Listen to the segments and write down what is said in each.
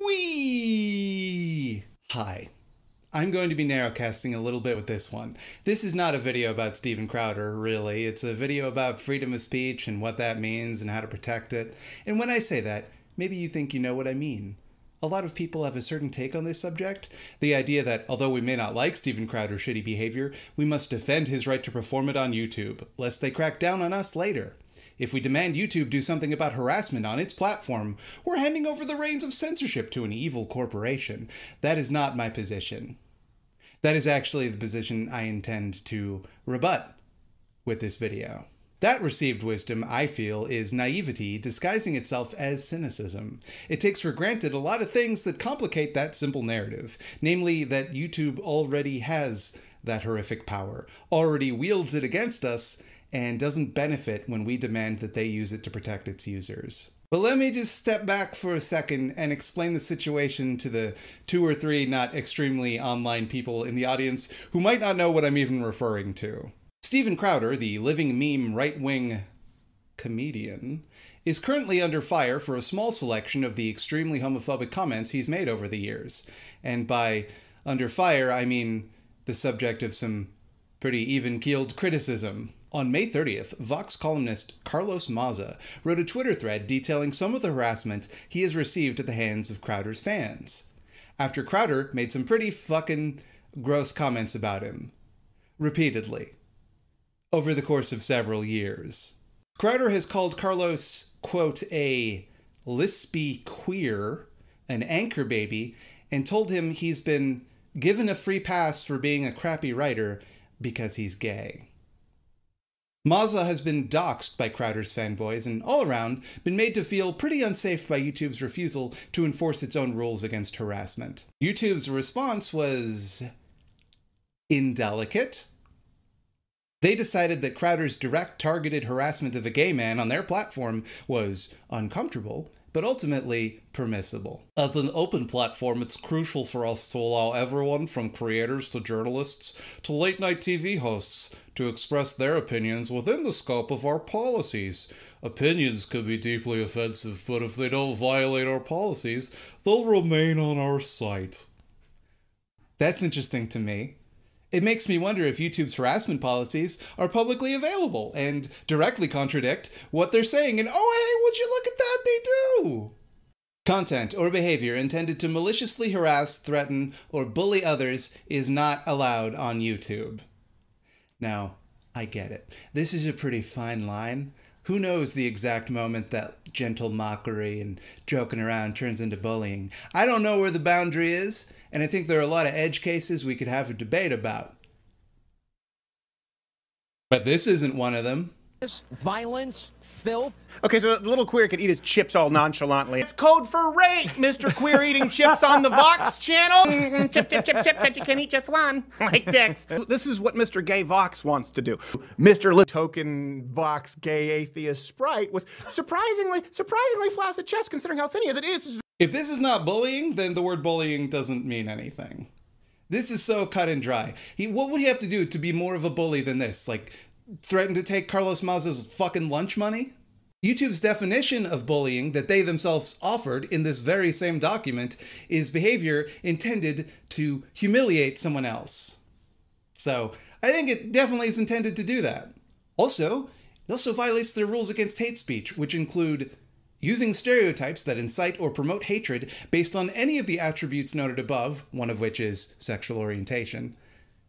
Whee! Hi. I'm going to be narrowcasting a little bit with this one. This is not a video about Steven Crowder, really. It's a video about freedom of speech and what that means and how to protect it. And when I say that, maybe you think you know what I mean. A lot of people have a certain take on this subject. The idea that, although we may not like Steven Crowder's shitty behavior, we must defend his right to perform it on YouTube, lest they crack down on us later. If we demand YouTube do something about harassment on its platform, we're handing over the reins of censorship to an evil corporation. That is not my position. That is actually the position I intend to rebut with this video. That received wisdom, I feel, is naivety disguising itself as cynicism. It takes for granted a lot of things that complicate that simple narrative, namely that YouTube already has that horrific power, already wields it against us, and doesn't benefit when we demand that they use it to protect its users. But let me just step back for a second and explain the situation to the 2 or 3 not extremely online people in the audience who might not know what I'm even referring to. Steven Crowder, the living meme right-wing comedian, is currently under fire for a small selection of the extremely homophobic comments he's made over the years. And by under fire, I mean the subject of some pretty even-keeled criticism. On May 30th, Vox columnist Carlos Maza wrote a Twitter thread detailing some of the harassment he has received at the hands of Crowder's fans, after Crowder made some pretty fucking gross comments about him, repeatedly, over the course of several years. Crowder has called Carlos, quote, a lispy queer, an anchor baby, and told him he's been given a free pass for being a crappy writer because he's gay. Maza has been doxxed by Crowder's fanboys and, all around, been made to feel pretty unsafe by YouTube's refusal to enforce its own rules against harassment. YouTube's response was indelicate. They decided that Crowder's direct targeted harassment of a gay man on their platform was uncomfortable, but ultimately permissible. As an open platform, it's crucial for us to allow everyone from creators to journalists to late-night TV hosts to express their opinions within the scope of our policies. Opinions could be deeply offensive, but if they don't violate our policies, they'll remain on our site. That's interesting to me. It makes me wonder if YouTube's harassment policies are publicly available and directly contradict what they're saying. And oh, hey, would you look at that? They do! Content or behavior intended to maliciously harass, threaten, or bully others is not allowed on YouTube. Now, I get it. This is a pretty fine line. Who knows the exact moment that gentle mockery and joking around turns into bullying? I don't know where the boundary is, and I think there are a lot of edge cases we could have a debate about. But this isn't one of them. Violence, filth. Okay, so the little queer could eat his chips all nonchalantly. It's code for rape, Mr. Queer eating chips on the Vox channel. Chip, chip, chip, chip, but you can eat just one, like dicks. This is what Mr. Gay Vox wants to do. Mr. Token Vox Gay Atheist Sprite with surprisingly flaccid chest considering how thin he is. It is. If this is not bullying, then the word bullying doesn't mean anything. This is so cut and dry. What would he have to do to be more of a bully than this? Like, threaten to take Carlos Maza's fucking lunch money? YouTube's definition of bullying that they themselves offered in this very same document is behavior intended to humiliate someone else. So, I think it definitely is intended to do that. Also, it also violates their rules against hate speech, which include using stereotypes that incite or promote hatred based on any of the attributes noted above, one of which is sexual orientation.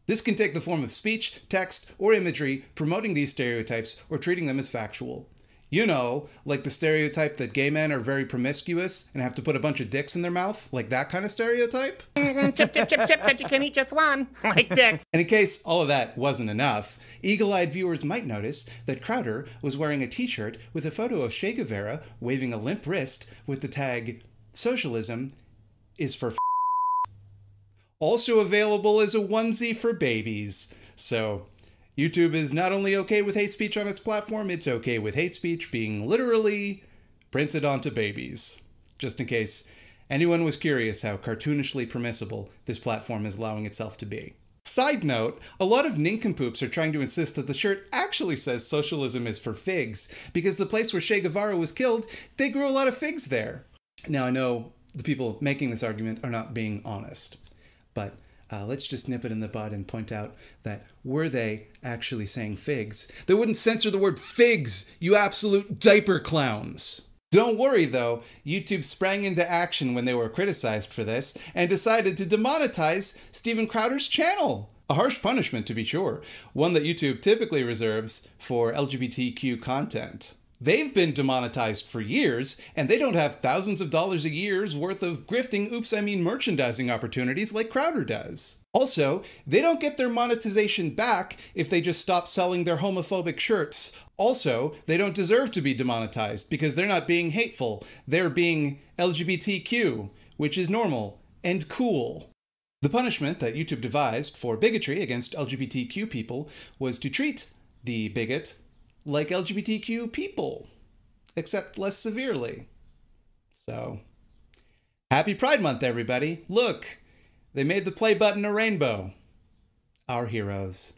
This can take the form of speech, text, or imagery promoting these stereotypes or treating them as factual. You know, like the stereotype that gay men are very promiscuous and have to put a bunch of dicks in their mouth, like that kind of stereotype? Chip, chip, chip, chip, but you can eat just one, like dicks. And in case all of that wasn't enough, eagle-eyed viewers might notice that Crowder was wearing a t-shirt with a photo of Che Guevara waving a limp wrist with the tag, "Socialism is for f***." Also available as a onesie for babies. So, YouTube is not only okay with hate speech on its platform, it's okay with hate speech being literally printed onto babies. Just in case anyone was curious how cartoonishly permissible this platform is allowing itself to be. Side note, a lot of nincompoops are trying to insist that the shirt actually says socialism is for figs, because the place where Che Guevara was killed, they grew a lot of figs there. Now I know the people making this argument are not being honest. But let's just nip it in the bud and point out that were they actually saying figs, they wouldn't censor the word figs, you absolute diaper clowns. Don't worry though, YouTube sprang into action when they were criticized for this and decided to demonetize Steven Crowder's channel. A harsh punishment to be sure, one that YouTube typically reserves for LGBTQ content. They've been demonetized for years, and they don't have thousands of dollars a year's worth of grifting merchandising opportunities like Crowder does. Also, they don't get their monetization back if they just stop selling their homophobic shirts. Also, they don't deserve to be demonetized because they're not being hateful. They're being LGBTQ, which is normal and cool. The punishment that YouTube devised for bigotry against LGBTQ people was to treat the bigot like LGBTQ people, except less severely. So, happy Pride Month, everybody. Look, they made the play button a rainbow. Our heroes.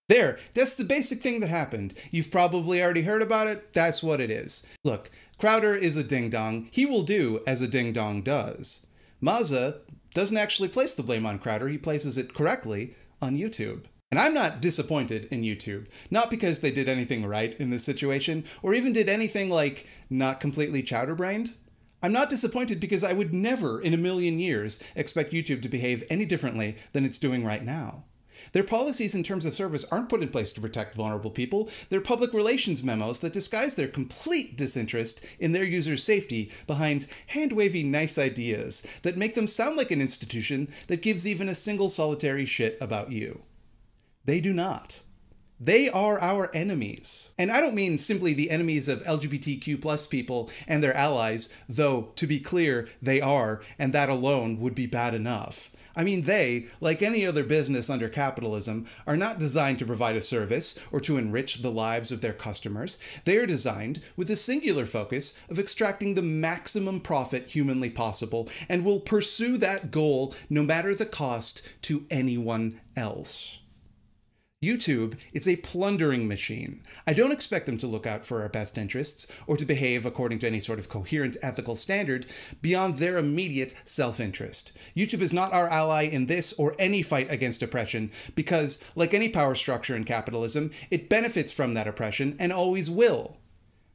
There, that's the basic thing that happened. You've probably already heard about it. That's what it is. Look, Crowder is a ding-dong. He will do as a ding-dong does. Mazza doesn't actually place the blame on Crowder. He places it correctly on YouTube. And I'm not disappointed in YouTube, not because they did anything right in this situation, or even did anything like not completely chowder-brained. I'm not disappointed because I would never in a million years expect YouTube to behave any differently than it's doing right now. Their policies in terms of service aren't put in place to protect vulnerable people. They're public relations memos that disguise their complete disinterest in their users' safety behind hand-wavy nice ideas that make them sound like an institution that gives even a single solitary shit about you. They do not. They are our enemies. And I don't mean simply the enemies of LGBTQ+ people and their allies, though, to be clear, they are, and that alone would be bad enough. I mean they, like any other business under capitalism, are not designed to provide a service or to enrich the lives of their customers. They are designed with the singular focus of extracting the maximum profit humanly possible and will pursue that goal no matter the cost to anyone else. YouTube is a plundering machine. I don't expect them to look out for our best interests or to behave according to any sort of coherent ethical standard beyond their immediate self-interest. YouTube is not our ally in this or any fight against oppression because, like any power structure in capitalism, it benefits from that oppression and always will.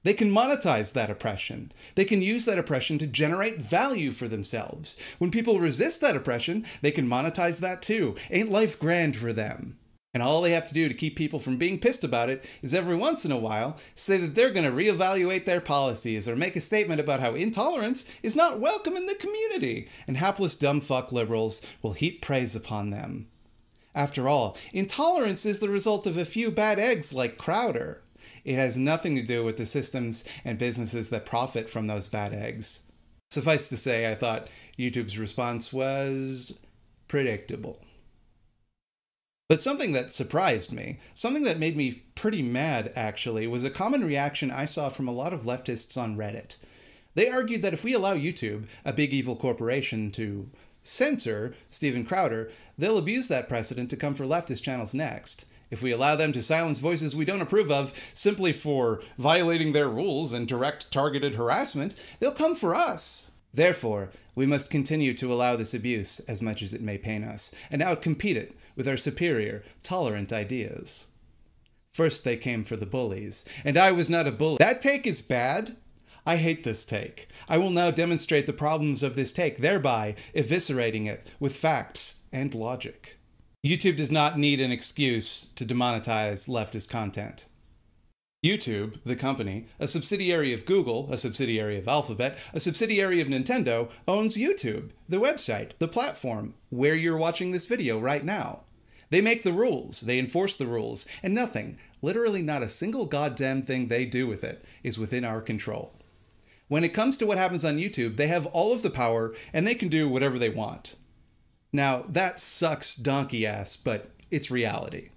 They can monetize that oppression. They can use that oppression to generate value for themselves. When people resist that oppression, they can monetize that too. Ain't life grand for them? And all they have to do to keep people from being pissed about it is every once in a while say that they're going to reevaluate their policies or make a statement about how intolerance is not welcome in the community, and hapless dumb fuck liberals will heap praise upon them. After all, intolerance is the result of a few bad eggs like Crowder. It has nothing to do with the systems and businesses that profit from those bad eggs. Suffice to say, I thought YouTube's response was predictable. But something that surprised me, something that made me pretty mad actually, was a common reaction I saw from a lot of leftists on Reddit. They argued that if we allow YouTube, a big evil corporation, to censor Steven Crowder, they'll abuse that precedent to come for leftist channels next. If we allow them to silence voices we don't approve of simply for violating their rules and direct targeted harassment, they'll come for us. Therefore, we must continue to allow this abuse as much as it may pain us, and outcompete it with our superior, tolerant ideas. First they came for the bullies, and I was not a bully. That take is bad. I hate this take. I will now demonstrate the problems of this take, thereby eviscerating it with facts and logic. YouTube does not need an excuse to demonetize leftist content. YouTube, the company, a subsidiary of Google, a subsidiary of Alphabet, a subsidiary of Nintendo, owns YouTube, the website, the platform, where you're watching this video right now. They make the rules, they enforce the rules, and nothing, literally not a single goddamn thing they do with it, is within our control. When it comes to what happens on YouTube, they have all of the power, and they can do whatever they want. Now, that sucks donkey ass, but it's reality.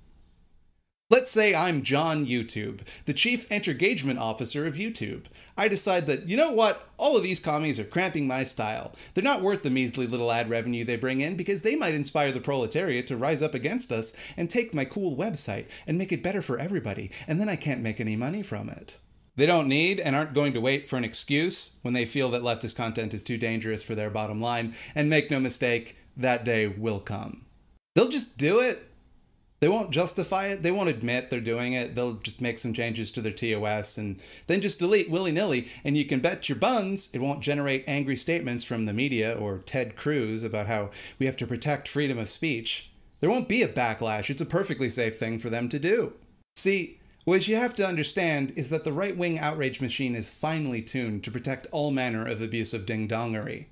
Let's say I'm John YouTube, the Chief Entergagement Officer of YouTube. I decide that, you know what, all of these commies are cramping my style. They're not worth the measly little ad revenue they bring in because they might inspire the proletariat to rise up against us and take my cool website and make it better for everybody, and then I can't make any money from it. They don't need and aren't going to wait for an excuse when they feel that leftist content is too dangerous for their bottom line, and make no mistake, that day will come. They'll just do it. They won't justify it. They won't admit they're doing it. They'll just make some changes to their TOS and then just delete willy-nilly, and you can bet your buns it won't generate angry statements from the media or Ted Cruz about how we have to protect freedom of speech. There won't be a backlash. It's a perfectly safe thing for them to do. See, what you have to understand is that the right-wing outrage machine is finely tuned to protect all manner of abusive ding-dongery.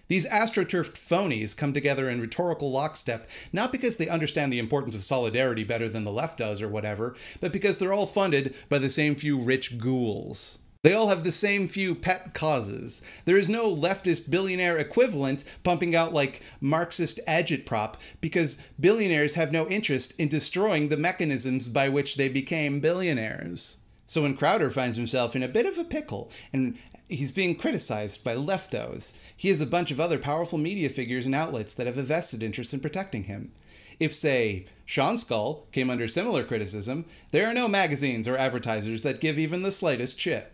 These astroturfed phonies come together in rhetorical lockstep, not because they understand the importance of solidarity better than the left does or whatever, but because they're all funded by the same few rich ghouls. They all have the same few pet causes. There is no leftist billionaire equivalent pumping out like Marxist agitprop because billionaires have no interest in destroying the mechanisms by which they became billionaires. So when Crowder finds himself in a bit of a pickle and he's being criticized by leftos, he has a bunch of other powerful media figures and outlets that have a vested interest in protecting him. If, say, Sean Skull came under similar criticism, there are no magazines or advertisers that give even the slightest shit.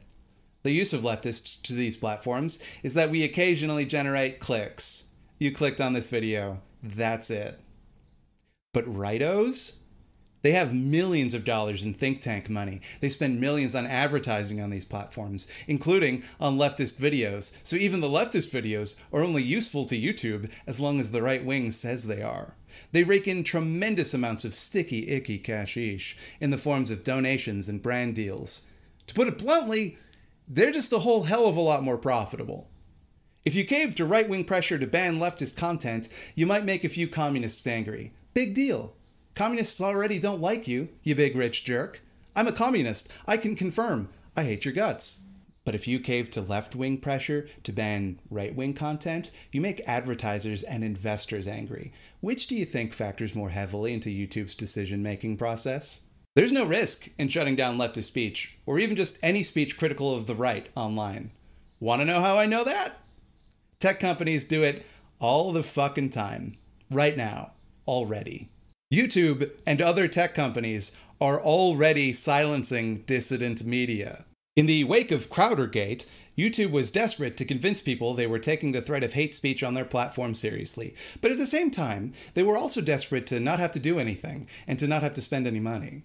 The use of leftists to these platforms is that we occasionally generate clicks. You clicked on this video, that's it. But rightos? They have millions of dollars in think tank money. They spend millions on advertising on these platforms, including on leftist videos. So even the leftist videos are only useful to YouTube as long as the right wing says they are. They rake in tremendous amounts of sticky, icky cashish in the forms of donations and brand deals. To put it bluntly, they're just a whole hell of a lot more profitable. If you cave to right-wing pressure to ban leftist content, you might make a few communists angry. Big deal. Communists already don't like you, you big rich jerk. I'm a communist. I can confirm. I hate your guts. But if you cave to left-wing pressure to ban right-wing content, you make advertisers and investors angry. Which do you think factors more heavily into YouTube's decision-making process? There's no risk in shutting down leftist speech, or even just any speech critical of the right online. Want to know how I know that? Tech companies do it all the fucking time. Right now. Already. YouTube and other tech companies are already silencing dissident media. In the wake of Crowdergate, YouTube was desperate to convince people they were taking the threat of hate speech on their platform seriously. But at the same time, they were also desperate to not have to do anything and to not have to spend any money.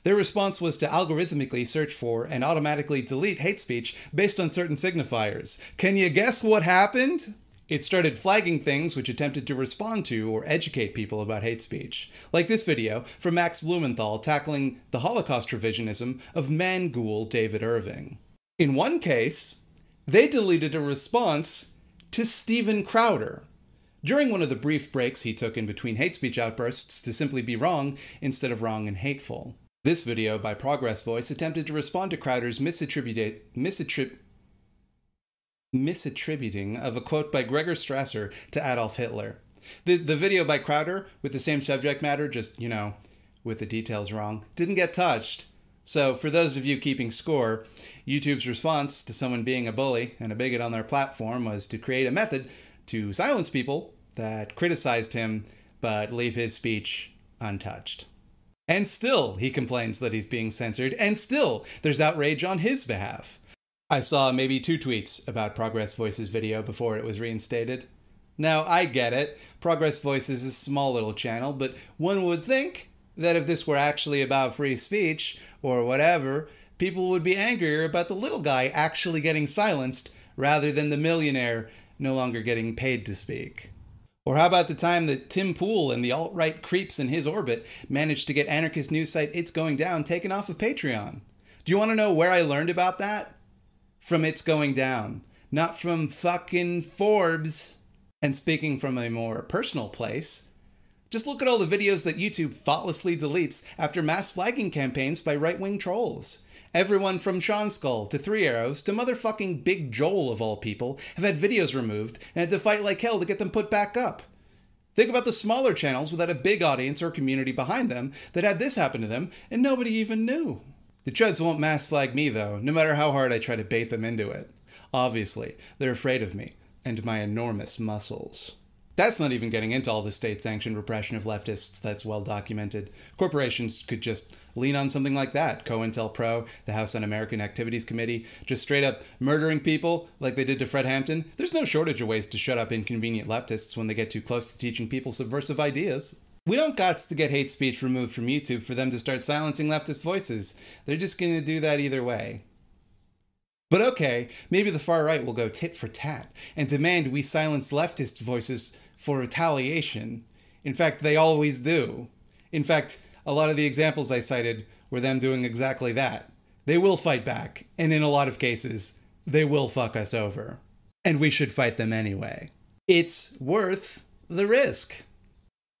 Their response was to algorithmically search for and automatically delete hate speech based on certain signifiers. Can you guess what happened? It started flagging things which attempted to respond to or educate people about hate speech. Like this video from Max Blumenthal tackling the Holocaust revisionism of man-ghoul David Irving. In one case, they deleted a response to Steven Crowder during one of the brief breaks he took in between hate speech outbursts to simply be wrong instead of wrong and hateful. This video by Progress Voice attempted to respond to Crowder's misattributing of a quote by Gregor Strasser to Adolf Hitler. The video by Crowder, with the same subject matter, just, you know, with the details wrong, didn't get touched. So for those of you keeping score, YouTube's response to someone being a bully and a bigot on their platform was to create a method to silence people that criticized him but leave his speech untouched. And still, he complains that he's being censored, and still, there's outrage on his behalf. I saw maybe 2 tweets about Progress Voice's video before it was reinstated. Now, I get it. Progress Voice is a small little channel, but one would think that if this were actually about free speech, or whatever, people would be angrier about the little guy actually getting silenced, rather than the millionaire no longer getting paid to speak. Or how about the time that Tim Pool and the alt-right creeps in his orbit managed to get anarchist news site It's Going Down taken off of Patreon? Do you want to know where I learned about that? From It's Going Down, not from fucking Forbes. And speaking from a more personal place, just look at all the videos that YouTube thoughtlessly deletes after mass flagging campaigns by right-wing trolls. Everyone from Sean Skull to Three Arrows to motherfucking Big Joel of all people have had videos removed and had to fight like hell to get them put back up. Think about the smaller channels without a big audience or community behind them that had this happen to them and nobody even knew. The chuds won't mass flag me though, no matter how hard I try to bait them into it. Obviously, they're afraid of me and my enormous muscles. That's not even getting into all the state-sanctioned repression of leftists that's well documented. Corporations could just lean on something like that. COINTELPRO, the House Un-American Activities Committee, just straight up murdering people like they did to Fred Hampton. There's no shortage of ways to shut up inconvenient leftists when they get too close to teaching people subversive ideas. We don't gots to get hate speech removed from YouTube for them to start silencing leftist voices. They're just going to do that either way. But okay, maybe the far right will go tit for tat and demand we silence leftist voices for retaliation. In fact, they always do. In fact, a lot of the examples I cited were them doing exactly that. They will fight back, and in a lot of cases, they will fuck us over. And we should fight them anyway. It's worth the risk.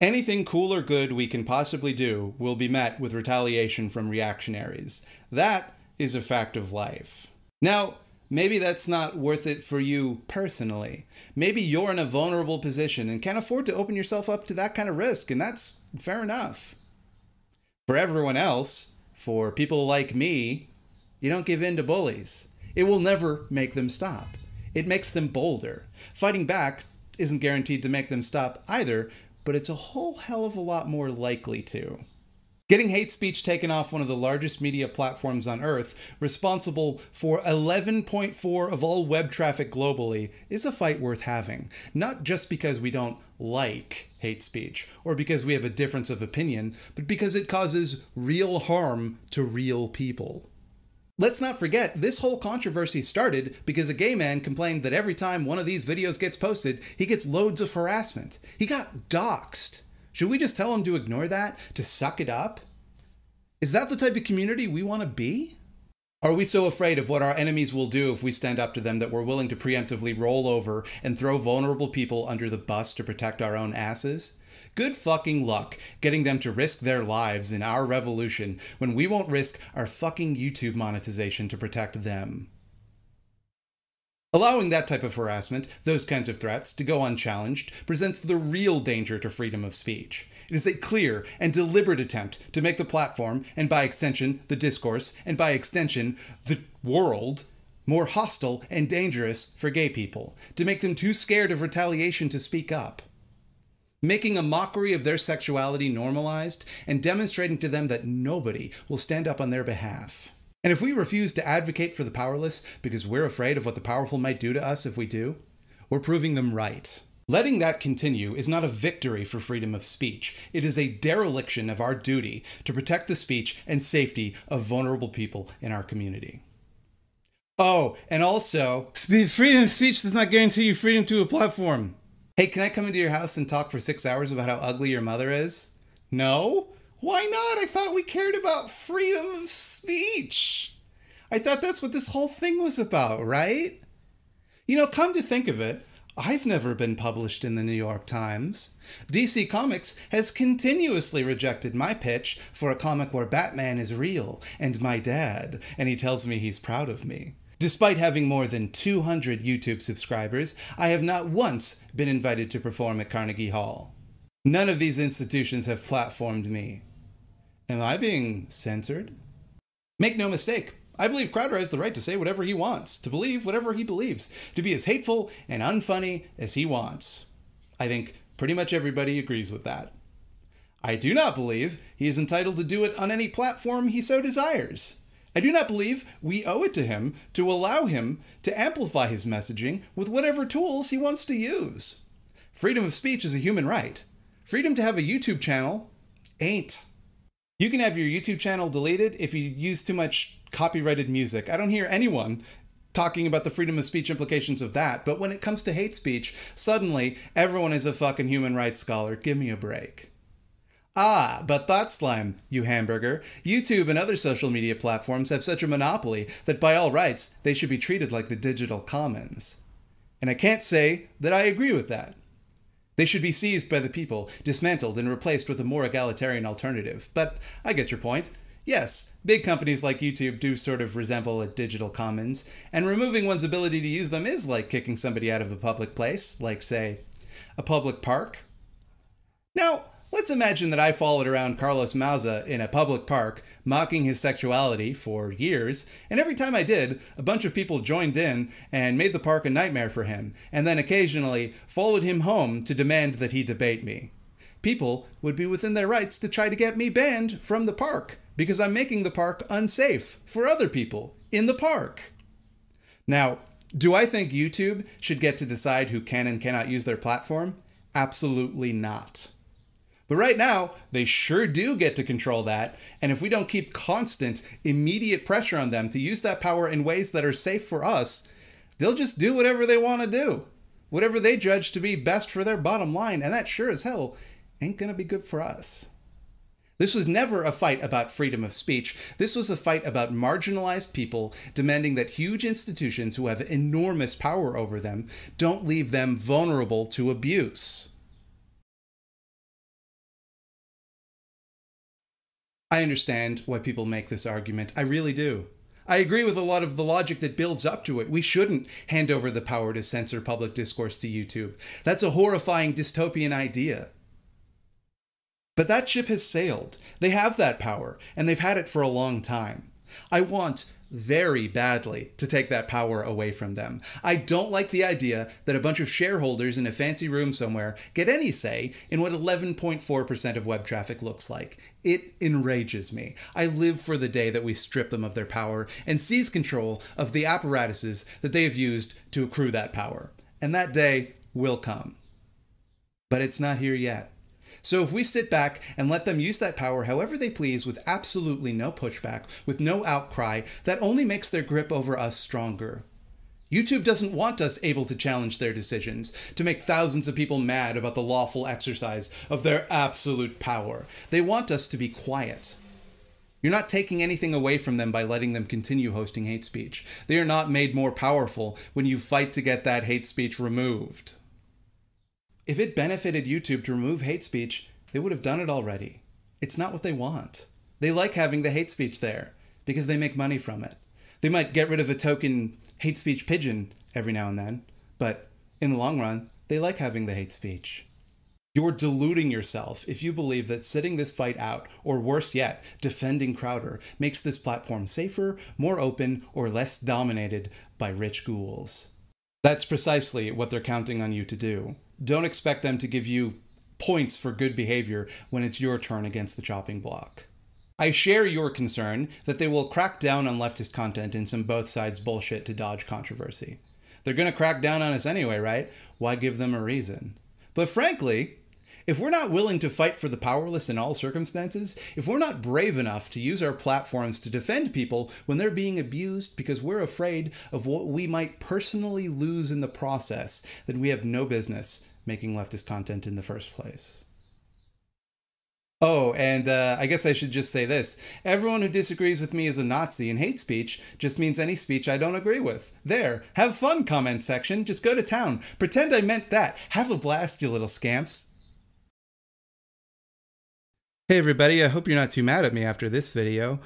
Anything cool or good we can possibly do will be met with retaliation from reactionaries. That is a fact of life. Now, maybe that's not worth it for you personally. Maybe you're in a vulnerable position and can't afford to open yourself up to that kind of risk, and that's fair enough. For everyone else, for people like me, you don't give in to bullies. It will never make them stop. It makes them bolder. Fighting back isn't guaranteed to make them stop either, but it's a whole hell of a lot more likely to. Getting hate speech taken off one of the largest media platforms on Earth, responsible for 11.4% of all web traffic globally, is a fight worth having. Not just because we don't like hate speech, or because we have a difference of opinion, but because it causes real harm to real people. Let's not forget, this whole controversy started because a gay man complained that every time one of these videos gets posted, he gets loads of harassment. He got doxxed. Should we just tell him to ignore that? To suck it up? Is that the type of community we want to be? Are we so afraid of what our enemies will do if we stand up to them that we're willing to preemptively roll over and throw vulnerable people under the bus to protect our own asses? Good fucking luck getting them to risk their lives in our revolution when we won't risk our fucking YouTube monetization to protect them. Allowing that type of harassment, those kinds of threats, to go unchallenged presents the real danger to freedom of speech. It is a clear and deliberate attempt to make the platform, and by extension, the discourse, and by extension, the world, more hostile and dangerous for gay people, to make them too scared of retaliation to speak up. Making a mockery of their sexuality normalized, and demonstrating to them that nobody will stand up on their behalf. And if we refuse to advocate for the powerless because we're afraid of what the powerful might do to us if we do, we're proving them right. Letting that continue is not a victory for freedom of speech. It is a dereliction of our duty to protect the speech and safety of vulnerable people in our community. Oh, and also, freedom of speech does not guarantee you freedom to a platform. Hey, can I come into your house and talk for 6 hours about how ugly your mother is? No? Why not? I thought we cared about freedom of speech. I thought that's what this whole thing was about, right? You know, come to think of it, I've never been published in the New York Times. DC Comics has continuously rejected my pitch for a comic where Batman is real and my dad, and he tells me he's proud of me. Despite having more than 200 YouTube subscribers, I have not once been invited to perform at Carnegie Hall. None of these institutions have platformed me. Am I being censored? Make no mistake, I believe Crowder has the right to say whatever he wants, to believe whatever he believes, to be as hateful and unfunny as he wants. I think pretty much everybody agrees with that. I do not believe he is entitled to do it on any platform he so desires. I do not believe we owe it to him to allow him to amplify his messaging with whatever tools he wants to use. Freedom of speech is a human right. Freedom to have a YouTube channel ain't. You can have your YouTube channel deleted if you use too much copyrighted music. I don't hear anyone talking about the freedom of speech implications of that, but when it comes to hate speech, suddenly everyone is a fucking human rights scholar. Give me a break. Ah, but Thought Slime, you hamburger. YouTube and other social media platforms have such a monopoly that by all rights, they should be treated like the digital commons. And I can't say that I agree with that. They should be seized by the people, dismantled, and replaced with a more egalitarian alternative. But I get your point. Yes, big companies like YouTube do sort of resemble a digital commons, and removing one's ability to use them is like kicking somebody out of a public place, like, say, a public park. Now, let's imagine that I followed around Carlos Mauza in a public park, mocking his sexuality for years, and every time I did, a bunch of people joined in and made the park a nightmare for him, and then occasionally followed him home to demand that he debate me. People would be within their rights to try to get me banned from the park, because I'm making the park unsafe for other people in the park. Now, do I think YouTube should get to decide who can and cannot use their platform? Absolutely not. But right now, they sure do get to control that, and if we don't keep constant, immediate pressure on them to use that power in ways that are safe for us, they'll just do whatever they want to do. Whatever they judge to be best for their bottom line, and that sure as hell ain't gonna be good for us. This was never a fight about freedom of speech. This was a fight about marginalized people demanding that huge institutions who have enormous power over them don't leave them vulnerable to abuse. I understand why people make this argument. I really do. I agree with a lot of the logic that builds up to it. We shouldn't hand over the power to censor public discourse to YouTube. That's a horrifying dystopian idea. But that ship has sailed. They have that power, and they've had it for a long time. I want very badly to take that power away from them. I don't like the idea that a bunch of shareholders in a fancy room somewhere get any say in what 11.4% of web traffic looks like. It enrages me. I live for the day that we strip them of their power and seize control of the apparatuses that they have used to accrue that power. And that day will come. But it's not here yet. So if we sit back and let them use that power however they please with absolutely no pushback, with no outcry, that only makes their grip over us stronger. YouTube doesn't want us able to challenge their decisions, to make thousands of people mad about the lawful exercise of their absolute power. They want us to be quiet. You're not taking anything away from them by letting them continue hosting hate speech. They are not made more powerful when you fight to get that hate speech removed. If it benefited YouTube to remove hate speech, they would have done it already. It's not what they want. They like having the hate speech there because they make money from it. They might get rid of a token hate speech pigeon every now and then, but in the long run, they like having the hate speech. You're deluding yourself if you believe that sitting this fight out, or worse yet, defending Crowder, makes this platform safer, more open, or less dominated by rich ghouls. That's precisely what they're counting on you to do. Don't expect them to give you points for good behavior when it's your turn against the chopping block. I share your concern that they will crack down on leftist content and some both sides bullshit to dodge controversy. They're gonna crack down on us anyway, right? Why give them a reason? But frankly, if we're not willing to fight for the powerless in all circumstances, if we're not brave enough to use our platforms to defend people when they're being abused because we're afraid of what we might personally lose in the process, then we have no business making leftist content in the first place. Oh, and I guess I should just say this. Everyone who disagrees with me is a Nazi, and hate speech just means any speech I don't agree with. There. Have fun, comment section. Just go to town. Pretend I meant that. Have a blast, you little scamps. Hey everybody, I hope you're not too mad at me after this video.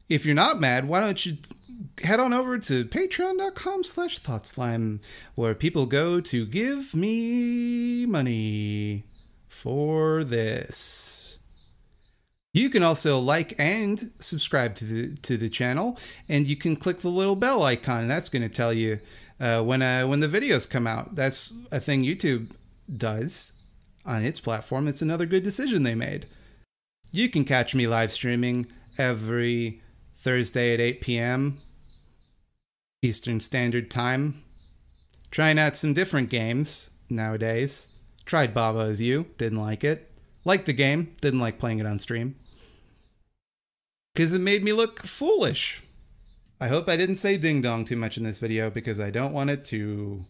If you're not mad, why don't you head on over to patreon.com/thoughtslime, where people go to give me money for this. You can also like and subscribe to the channel, and you can click the little bell icon. That's going to tell you when the videos come out. That's a thing YouTube does on its platform. It's another good decision they made. You can catch me live streaming every Thursday at 8 p.m. Eastern Standard Time. Trying out some different games nowadays. Tried Baba Is You, didn't like it. Liked the game, didn't like playing it on stream. Because it made me look foolish. I hope I didn't say ding dong too much in this video because I don't want it to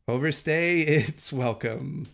overstay its welcome.